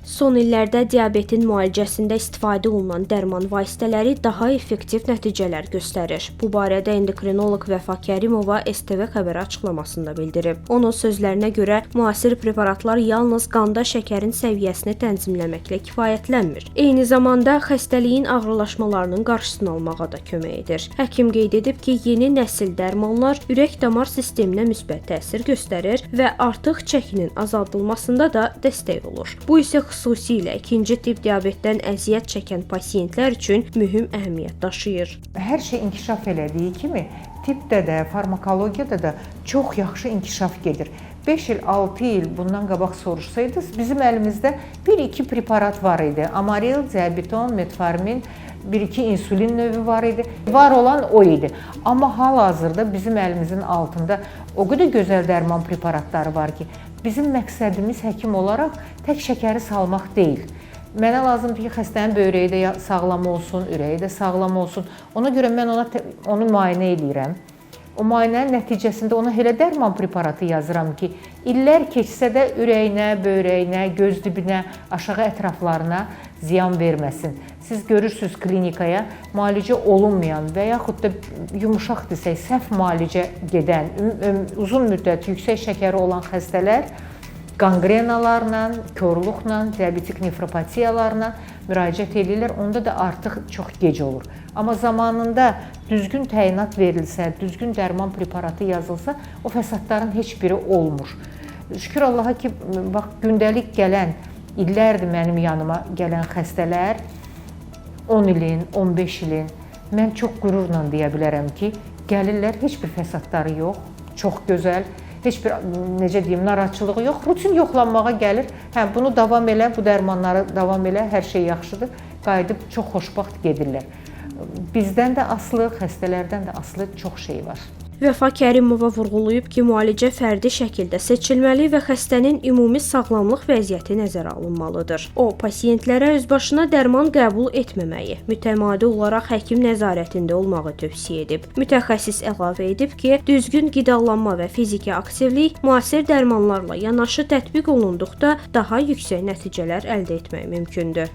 Son illərdə diabetin müalicəsində istifadə olunan dərman vasitələri daha effektiv nəticələr göstərir. Bu barədə endokrinoloq Vəfa Kərimova STV xəbərə açıqlamasında bildirib. Onun sözlərinə görə müasir preparatlar yalnız qanda şəkərin səviyyəsini tənzimləməklə kifayətlənmir. Eyni zamanda xəstəliyin ağırlaşmalarının qarşısını almağa da kömək edir. Həkim qeyd edib ki, yeni nəsil dərmanlar ürək-damar sisteminə müsbət təsir göstərir və artıq çəkinin azaldılmasında da dəstək olur. Bu isə xüsusilə ikinci tip diabetdən əziyyət çəkən pasiyentlər üçün mühüm əhəmiyyət daşıyır. Hər şey inkişaf elədiyi kimi, tibbdə də, farmakologiyada da çox yaxşı inkişaf gedir. 5 il, 6 il bundan qabaq soruşsaydınız, bizim əlimizdə 1-2 preparat var idi. Amaril, Diabeton, Metformin, 1-2 insulin növü var idi. Var olan o idi. Amma hal-hazırda bizim əlimizin altında o qədər gözəl dərman preparatları var ki, bizim məqsədimiz həkim olaraq tək şəkəri salmaq deyil. Mənə lazımdır ki, xəstənin böyrəyi də sağlam olsun, ürəyi də sağlam olsun. Ona görə mən onu müayinə edirəm. O müayinənin nəticəsində ona elə dərman preparatı yazıram ki, illər keçsə də ürəyinə, böyrəyinə, göz dibinə, aşağı ətraflarına ziyan verməsin. Siz görürsünüz klinikaya müalicə olunmayan və yaxud da yumuşaq desək, səhv müalicə gedən, uzun müddət yüksək şəkəri olan xəstələr qangrenalarla, korluqla, diabetik nefropatiyalarla müraciət edirlər. Onda da artıq çox gec olur. Amma zamanında düzgün təyinat verilsə, düzgün dərman preparatı yazılsa, o fəsadların heç biri olmur. Şükür Allaha ki, bax, gündəlik gələn, illərdir mənim yanıma gələn xəstələr, 10 ilin, 15 ilin, mən çox qürurla deyə bilərəm ki, gəlirlər, heç bir fəsadları yox, çox gözəl, heç bir, necə deyim, narahatçılığı yox, rutin yoxlanmağa gəlir, hə, bunu davam elə, bu dərmanları davam elə, hər şey yaxşıdır, qayıdıb çox xoşbaxt gedirlər. Bizdən də asılı, xəstələrdən də asılı çox şey var. Vəfa Kərimova vurğulayıb ki, müalicə fərdi şəkildə seçilməli və xəstənin ümumi sağlamlıq vəziyyəti nəzərə alınmalıdır. O, pasiyentlərə özbaşına dərman qəbul etməməyi, mütəmadi olaraq həkim nəzarətində olmağı tövsiyə edib. Mütəxəssis əlavə edib ki, düzgün qidalanma və fiziki aktivlik müasir dərmanlarla yanaşı tətbiq olunduqda daha yüksək nəticələr əldə etmək mümkündür.